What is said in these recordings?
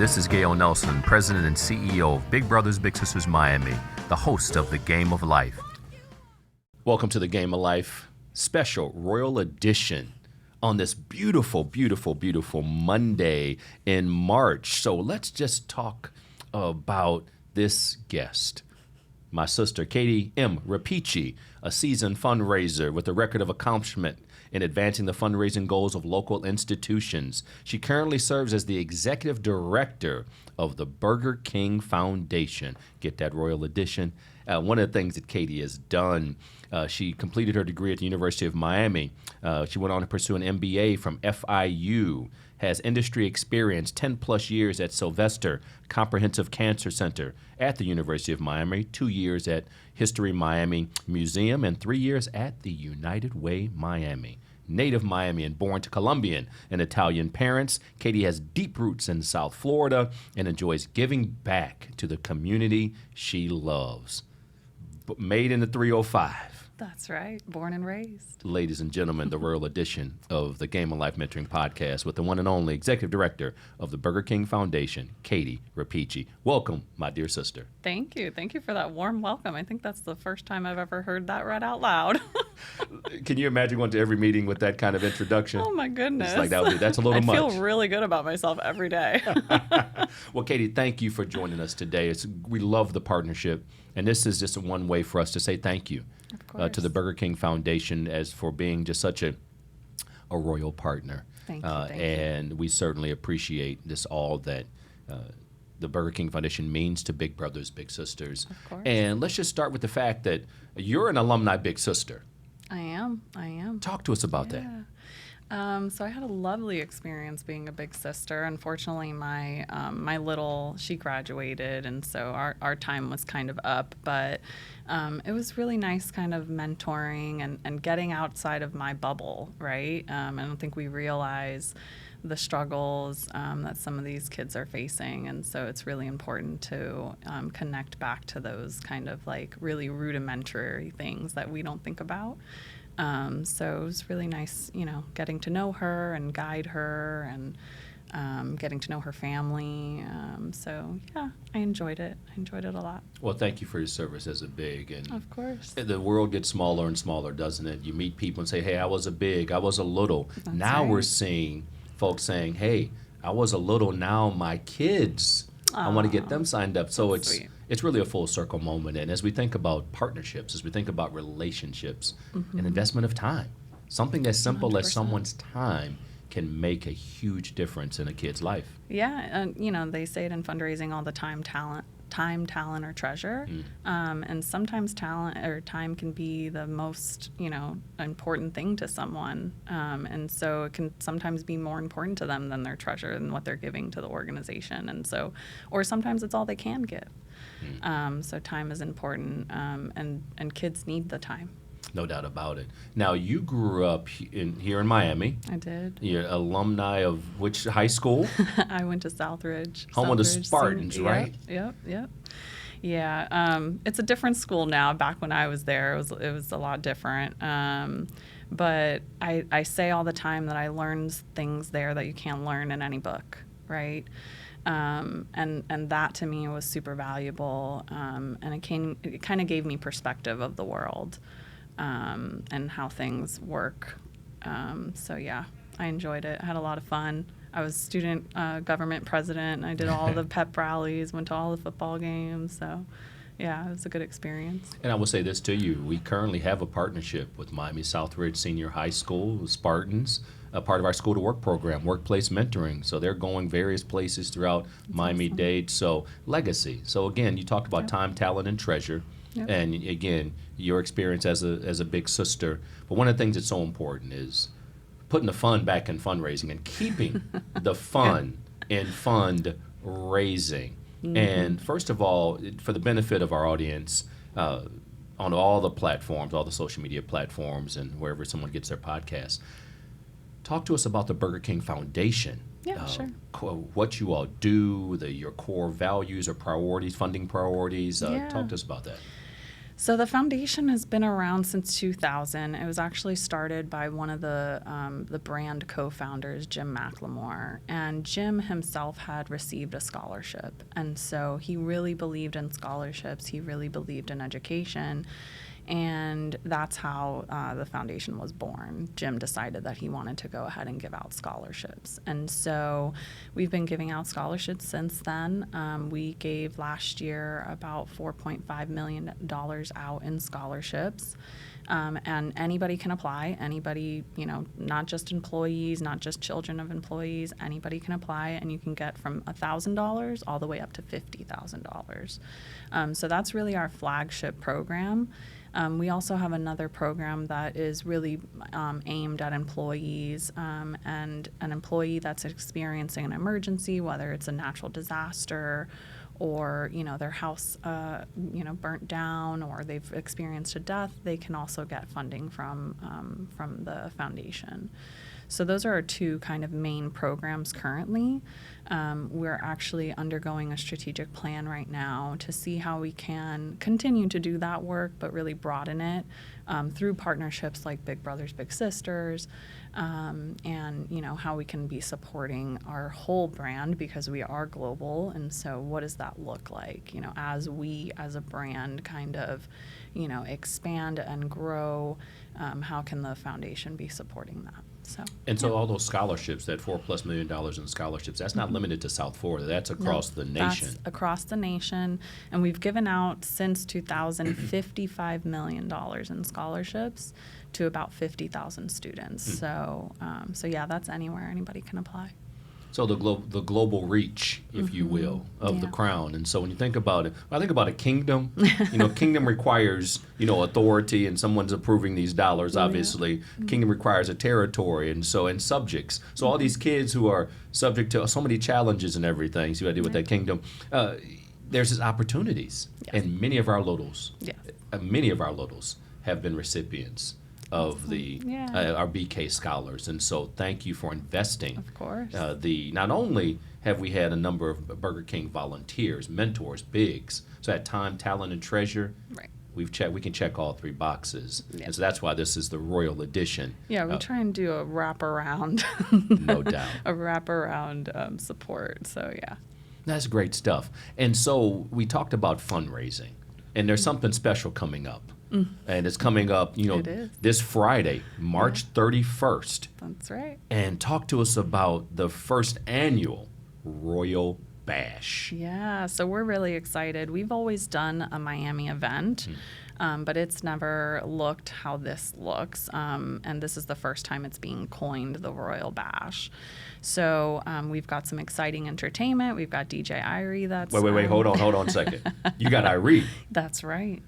this is Gale Nelson, President and CEO of Big Brothers Big Sisters Miami, the host of The Game of Life. Welcome to The Game of Life special Royal Edition on this beautiful, beautiful, beautiful Monday in March. So let's just talk about this guest. My sister, Katie M. Repici, a seasoned fundraiser with a record of accomplishment in advancing the fundraising goals of local institutions. She currently serves as the executive director of the Burger King Foundation. Get that Royal Edition? One of the things that Katie has done, she completed her degree at the University of Miami. She went on to pursue an MBA from FIU, has industry experience, 10 plus years at Sylvester Comprehensive Cancer Center at the University of Miami, 2 years at History Miami Museum, and 3 years at the United Way Miami. Native Miamian, born to Colombian and Italian parents, Katie has deep roots in South Florida and enjoys giving back to the community she loves. Made in the 305. That's right. Born and raised. Ladies and gentlemen, the Royal Edition of the Game of Life Mentoring Podcast with the one and only Executive Director of the Burger King Foundation, Katie Repici. Welcome, my dear sister. Thank you. Thank you for that warm welcome. I think that's the first time I've ever heard that read out loud. Can you imagine going to every meeting with that kind of introduction? Oh, my goodness. It's like that's a little much. I feel really good about myself every day. Well, Katie, thank you for joining us today. We love the partnership, and this is just one way for us to say thank you. To the Burger King Foundation as for being just such a royal partner. Thank you. And we certainly appreciate this all that the Burger King Foundation means to Big Brothers Big Sisters. Of course. And let's just start with the fact that you're an alumni Big Sister. I am. Talk to us about that. So I had a lovely experience being a big sister. Unfortunately, my little, she graduated, and so our time was kind of up. But it was really nice kind of mentoring and getting outside of my bubble, right? I don't think we realize the struggles that some of these kids are facing. And so it's really important to connect back to those kind of like really rudimentary things that we don't think about. So it was really nice, getting to know her and guide her and getting to know her family. So, yeah, I enjoyed it. I enjoyed it a lot. Well, thank you for your service as a big. And of course. The world gets smaller and smaller, doesn't it? You meet people and say, hey, I was a big, I was a little. That's now right. We're seeing folks saying, hey, I was a little, now my kids, I want to get them signed up. So it's really a full circle moment. And as we think about partnerships, as we think about relationships, an investment of time, something as simple 100%. as someone's time can make a huge difference in a kid's life. Yeah, and they say it in fundraising all the time, talent, or treasure. And sometimes talent or time can be the most, important thing to someone. And so it can sometimes be more important to them than their treasure and what they're giving to the organization. And so, or sometimes it's all they can give. So time is important, and kids need the time. No doubt about it. Now, you grew up here in Miami. I did. You're alumni of which high school? I went to Southridge. Home of the Spartans, right? Yep. Yeah, it's a different school now. Back when I was there, it was a lot different. But I say all the time that I learned things there that you can't learn in any book, right? And that to me was super valuable. And it kind of gave me perspective of the world. And how things work. So yeah, I enjoyed it. I had a lot of fun. I was student government president. I did all the pep rallies, went to all the football games. So yeah, it was a good experience. And I will say this to you. We currently have a partnership with Miami Southridge Senior High School, Spartans, a part of our school to work program, workplace mentoring. So they're going various places throughout Miami-Dade. So legacy. So again, you talked about time, talent, and treasure. Yep. And again, your experience as a big sister. But one of the things that's so important is putting the fun back in fundraising and keeping the fun in fundraising. And first of all, for the benefit of our audience, on all the platforms, all the social media platforms, and wherever someone gets their podcasts, talk to us about the Burger King Foundation. Yeah, sure. What you all do, your core values or priorities, funding priorities. Talk to us about that. So the foundation has been around since 2000. It was actually started by one of the brand co-founders, Jim McLemore, and Jim himself had received a scholarship, and so he really believed in scholarships. He really believed in education. And that's how the foundation was born. Jim decided that he wanted to go ahead and give out scholarships. And so we've been giving out scholarships since then. We gave last year about $4.5 million out in scholarships. And anybody can apply. Anybody, not just employees, not just children of employees, anybody can apply, and you can get from $1,000 all the way up to $50,000. So that's really our flagship program. We also have another program that is really aimed at employees, and an employee that's experiencing an emergency, whether it's a natural disaster or their house burnt down, or they've experienced a death, they can also get funding from the foundation. So those are our two kind of main programs currently. We're actually undergoing a strategic plan right now to see how we can continue to do that work, but really broaden it through partnerships like Big Brothers Big Sisters, and how we can be supporting our whole brand, because we are global. And so what does that look like, as we as a brand kind of expand and grow? How can the foundation be supporting that? So all those scholarships, that $4+ million in scholarships, that's not limited to South Florida. That's across the nation. That's across the nation, and we've given out since 2000 $55 million in scholarships to about 50,000 students. So yeah, that's anywhere anybody can apply. So the global reach, if you will, of the crown. And so when you think about it, when I think about a kingdom, kingdom requires, authority, and someone's approving these dollars, obviously. Kingdom requires a territory and subjects. So all these kids who are subject to so many challenges and everything, so you got to deal with that kingdom, there's these opportunities. Yes. And many of our littles have been recipients of the our BK scholars, and so thank you for investing. Of course. Not only have we had a number of Burger King volunteers, mentors, bigs, so that time, talent, and treasure. Right. We can check all three boxes, and so that's why this is the Royal Edition. Yeah, we try and do a wraparound. No doubt. A wraparound support. So yeah. That's great stuff. And so we talked about fundraising, and there's something special coming up. And it's coming up, this Friday, March 31st. That's right. And talk to us about the first annual Royal Bash. Yeah, so we're really excited. We've always done a Miami event, but it's never looked how this looks. And this is the first time it's being coined the Royal Bash. So we've got some exciting entertainment. We've got DJ Irie. That's wait. Hold on a second. You got Irie. That's right.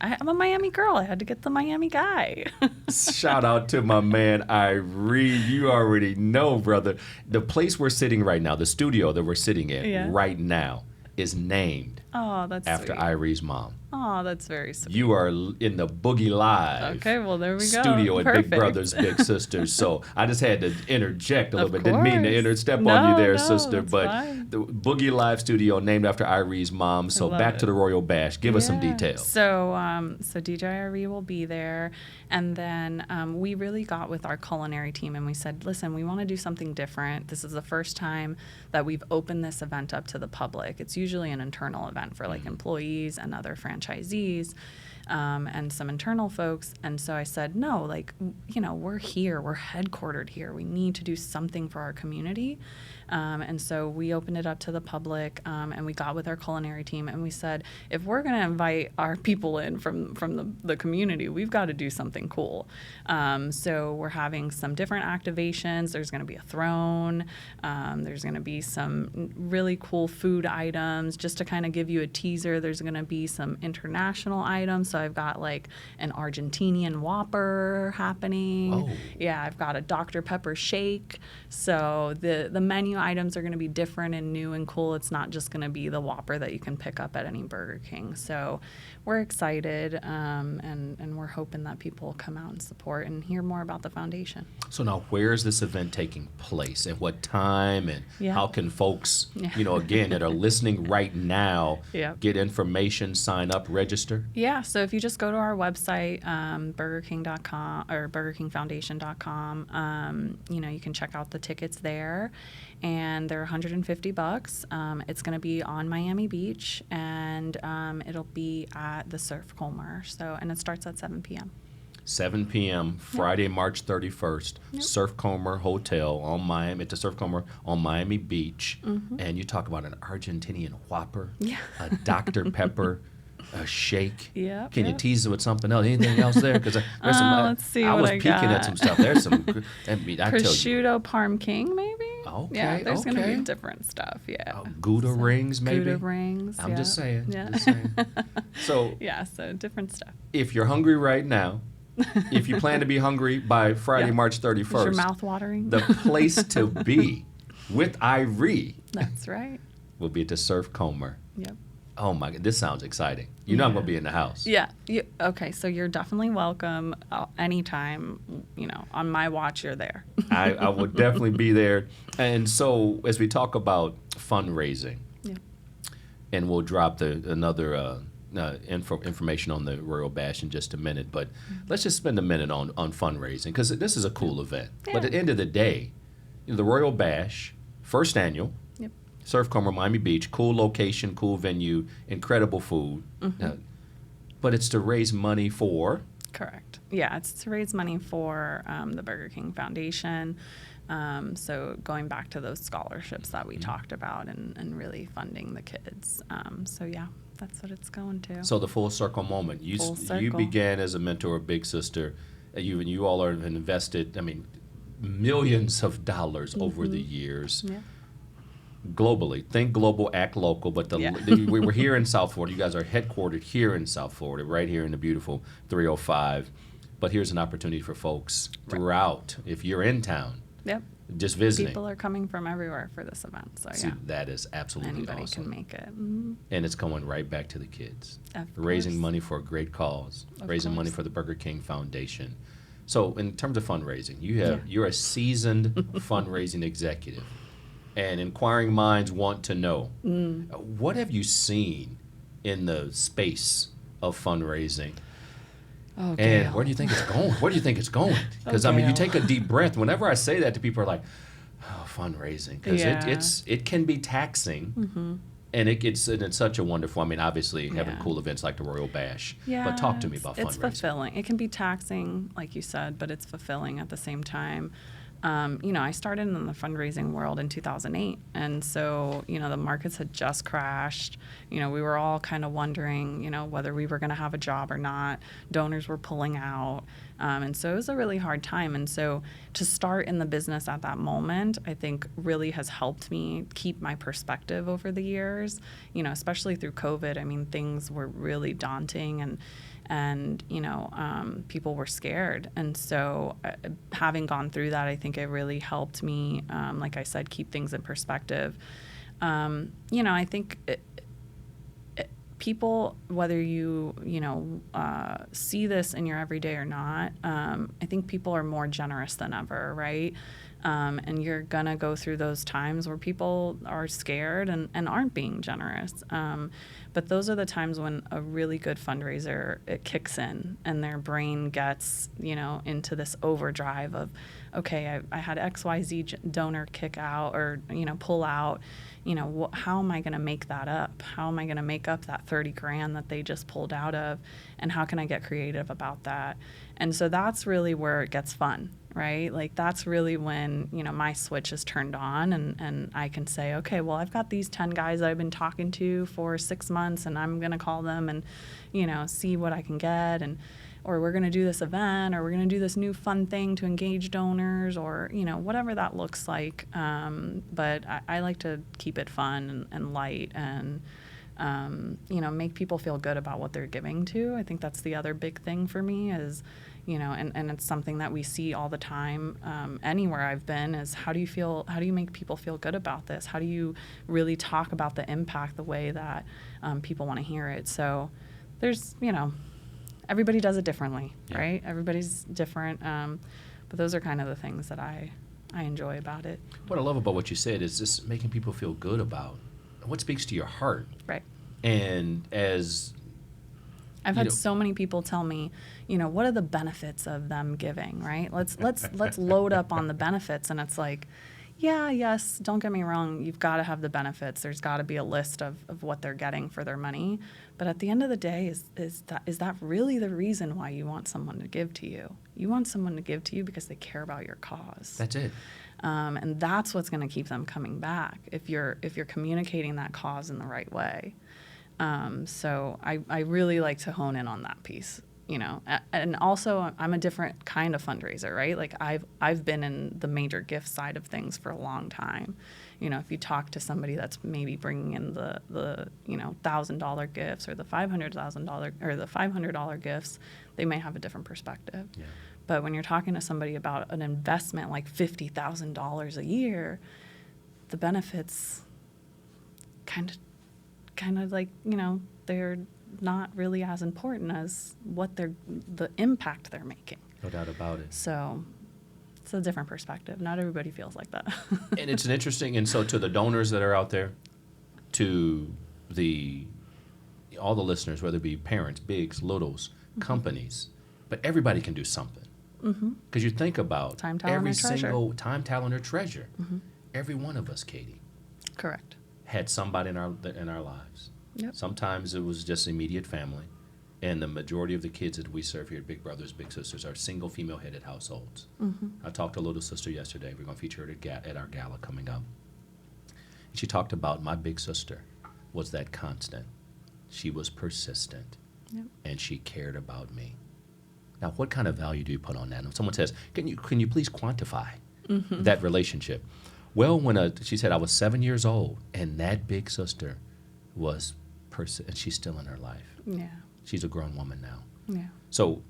I'm a Miami girl. I had to get the Miami guy. Shout out to my man Irie. You already know, brother. The place we're sitting right now, the studio that we're sitting in right now, is named after sweet. Irie's mom. Oh, that's very sweet. You are in the Boogie Live well, there we go. studio at Big Brothers Big Sisters. So I just had to interject a little bit. Didn't mean to step on you there, sister. But fine. The Boogie Live studio named after Irie's mom. So back to the Royal Bash. Give us some details. So DJ Irie will be there. And then we really got with our culinary team and we said, listen, we want to do something different. This is the first time that we've opened this event up to the public. It's usually an internal event for like employees and other franchisees. And some internal folks. And so I said, no, we're here. We're headquartered here. We need to do something for our community. And so we opened it up to the public, and we got with our culinary team, and we said, if we're going to invite our people in from the community, we've got to do something cool. So we're having some different activations. There's going to be a throne. There's going to be some really cool food items. Just to kind of give you a teaser, there's going to be some international items. So I've got like an Argentinian Whopper happening. Oh. Yeah, I've got a Dr. Pepper shake. So the menu items are going to be different and new and cool. It's not just going to be the Whopper that you can pick up at any Burger King. So we're excited, and we're hoping that people will come out and support and hear more about the foundation. So now, where is this event taking place, and what time, and how can folks, again, that are listening right now, get information, sign up, register? Yeah, so So if you just go to our website, BurgerKing.com or BurgerKingFoundation.com, you can check out the tickets there, and they're $150. It's going to be on Miami Beach, and it'll be at the Surf Colmer. And it starts at 7 p.m. 7 p.m. Friday, March 31st, Surf Comer Hotel at the Surf Comer on Miami Beach. And you talk about an Argentinian Whopper, a Dr. Pepper, a shake. Can you tease it with something else? Anything else there? Because let's see I what was I peeking got. at some stuff. There's some. Prosciutto Parm King, maybe. Okay. Yeah, there's going to be different stuff. Gouda rings, maybe. Gouda rings. I'm just saying. Yeah. Just saying. So so different stuff. if you're hungry right now, if you plan to be hungry by Friday, March 31st, is your mouth watering? The place to be with Irie. That's right. Will be at the Surf Comer. Yep. Oh my God, this sounds exciting. You know I'm gonna be in the house. Yeah. Okay, so you're definitely welcome anytime. On my watch, you're there. I would definitely be there. And so as we talk about fundraising, and we'll drop another information on the Royal Bash in just a minute, but let's just spend a minute on fundraising, because this is a cool event. But at the end of the day, the Royal Bash, first annual, Surf Comer, Miami Beach, cool location, cool venue, incredible food. But it's to raise money for? Correct. Yeah, it's to raise money for the Burger King Foundation. So going back to those scholarships that we talked about and really funding the kids. That's what it's going to. So the full circle moment. You began as a mentor of Big Sister. You all are invested, millions of dollars over the years. Globally. Think global, act local. But we were here in South Florida. You guys are headquartered here in South Florida, right here in the beautiful 305. But here's an opportunity for folks throughout, if you're in town. Just visiting. People are coming from everywhere for this event. So that is absolutely anybody awesome. can make it. And it's going right back to the kids. Raising money for a great cause. Raising money for the Burger King Foundation. So in terms of fundraising, you're a seasoned fundraising executive. And inquiring minds want to know, what have you seen in the space of fundraising? Oh, and Gale. where do you think it's going? Where do you think it's going? Because you take a deep breath. Whenever I say that to people, are like, "Oh, fundraising," because it can be taxing, and it's such a wonderful. Obviously having cool events like the Royal Bash. But talk to me about fundraising. It's fulfilling. It can be taxing, like you said, but it's fulfilling at the same time. I started in the fundraising world in 2008. And so, the markets had just crashed. We were all kind of wondering, whether we were going to have a job or not. Donors were pulling out. And so it was a really hard time. And so to start in the business at that moment, I think really has helped me keep my perspective over the years, especially through COVID. Things were really daunting and people were scared. And so having gone through that, I think it really helped me, like I said, keep things in perspective. I think people, whether you see this in your everyday or not, I think people are more generous than ever, right? And you're going to go through those times where people are scared and aren't being generous. But those are the times when a really good fundraiser, it kicks in and their brain gets, into this overdrive of, okay, I had XYZ donor kick out or, pull out. How am I going to make that up? How am I going to make up that 30 grand that they just pulled out of? And how can I get creative about that? And so that's really where it gets fun, right? Like that's really when, my switch is turned on and I can say, okay, well, I've got these 10 guys that I've been talking to for 6 months and I'm going to call them and, see what I can get or we're going to do this event or we're going to do this new fun thing to engage donors or, whatever that looks like. But I like to keep it fun and light and, make people feel good about what they're giving to. I think that's the other big thing for me is, and it's something that we see all the time anywhere I've been is how do you make people feel good about this? How do you really talk about the impact the way that people want to hear it? So there's, everybody does it differently, right? Everybody's different. But those are kind of the things that I enjoy about it. What I love about what you said is just making people feel good about what speaks to your heart. Right. And as I've had so many people tell me, what are the benefits of them giving, right? Let's load up on the benefits. And it's like, yeah, yes, don't get me wrong. You've got to have the benefits. There's got to be a list of what they're getting for their money. But at the end of the day, is that really the reason why you want someone to give to you? You want someone to give to you because they care about your cause. That's it. And that's what's going to keep them coming back if you're communicating that cause in the right way. So I really like to hone in on that piece, and also I'm a different kind of fundraiser, right? Like I've been in the major gift side of things for a long time. If you talk to somebody that's maybe bringing in the $1,000 gifts or the $500,000 or the $500 gifts, they may have a different perspective. Yeah. But when you're talking to somebody about an investment like $50,000 a year, the benefits kind of like, they're not really as important as the impact they're making. No doubt about it. So it's a different perspective. Not everybody feels like that. And it's an interesting, and so to the donors that are out there, to all the listeners, whether it be parents, bigs, littles, companies, but everybody can do something. Because you think about time, talent, every or treasure. single time, talent, or treasure. Every one of us, Katie. Correct. Had somebody in our lives. Yep. Sometimes it was just immediate family, and the majority of the kids that we serve here at Big Brothers Big Sisters are single female-headed households. I talked to a little sister yesterday. We're going to feature her at our gala coming up. And she talked about my big sister was that constant. She was persistent, and she cared about me. Now, what kind of value do you put on that? If someone says, can you please quantify that relationship? Well, she said I was 7 years old, and that big sister was and she's still in her life. Yeah. She's a grown woman now. Yeah. So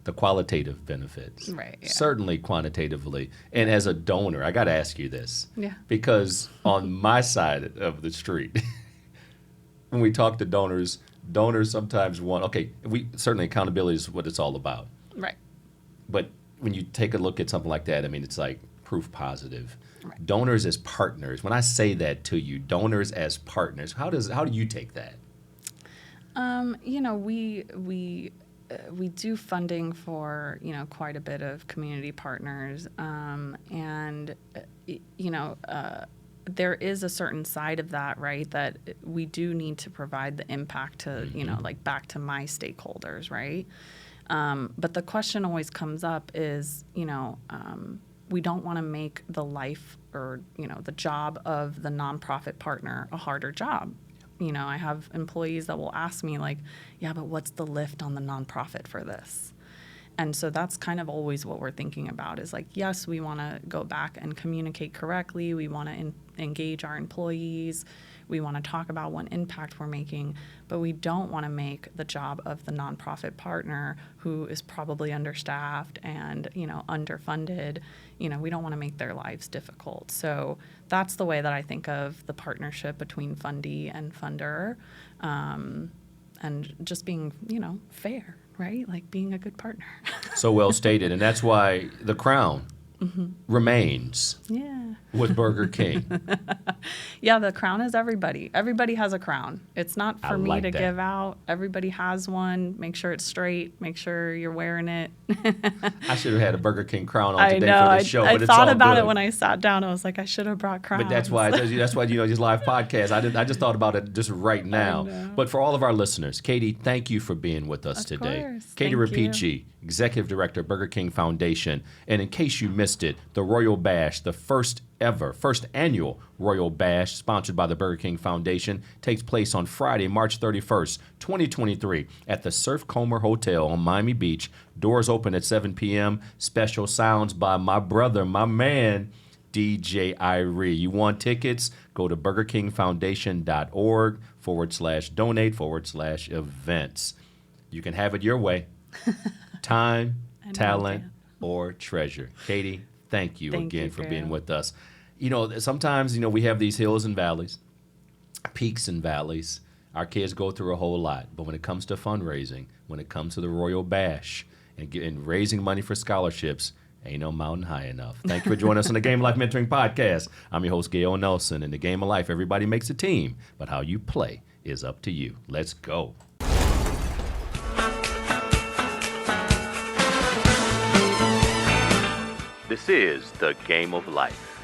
the qualitative benefits. Right. Yeah. Certainly quantitatively. And as a donor, I got to ask you this. Yeah. Because on my side of the street, when we talk to donors sometimes certainly accountability is what it's all about. Right. But when you take a look at something like that, I mean, it's like proof positive. Right. Donors as partners. When I say that to you, donors as partners, how do you take that? We do funding for quite a bit of community partners, and there is a certain side of that, right, that we do need to provide the impact to like back to my stakeholders, right? But the question always comes up is we don't want to make the life or the job of the nonprofit partner a harder job. I have employees that will ask me like, yeah, but what's the lift on the nonprofit for this? And so that's kind of always what we're thinking about is like, yes, we want to go back and communicate correctly. We want to engage our employees. We want to talk about what impact we're making, but we don't want to make the job of the nonprofit partner who is probably understaffed and, underfunded, we don't want to make their lives difficult. So that's the way that I think of the partnership between fundee and funder, and just being, fair, right? Like being a good partner. So well stated. And that's why the crown remains with Burger King. Yeah, the crown is everybody. Everybody has a crown. It's not for me to give out. Everybody has one. Make sure it's straight. Make sure you're wearing it. I should have had a Burger King crown on today for this show. I but it's thought all about good. it when I sat down. I was like, I should have brought crowns. But that's why these live podcasts. I just thought about it just right now. But for all of our listeners, Katie, thank you for being with us today. Course. Katie Repici, Executive Director, Burger King Foundation. And in case you missed it, the Royal Bash, the first annual Royal Bash, sponsored by the Burger King Foundation, takes place on Friday, March 31st, 2023, at the Surf Comer Hotel on Miami Beach. Doors open at 7 p.m. Special sounds by my brother, my man, DJ Irie. You want tickets? Go to burgerkingfoundation.org/donate/events. You can have it your way. Time, talent, or treasure. Katie, thank you again for being with us. Sometimes, we have these hills and valleys, peaks and valleys. Our kids go through a whole lot. But when it comes to fundraising, when it comes to the Royal Bash and raising money for scholarships, ain't no mountain high enough. Thank you for joining us on the Game of Life Mentoring Podcast. I'm your host, Gale Nelson. In the Game of Life, everybody makes a team, but how you play is up to you. Let's go. This is the Game of Life.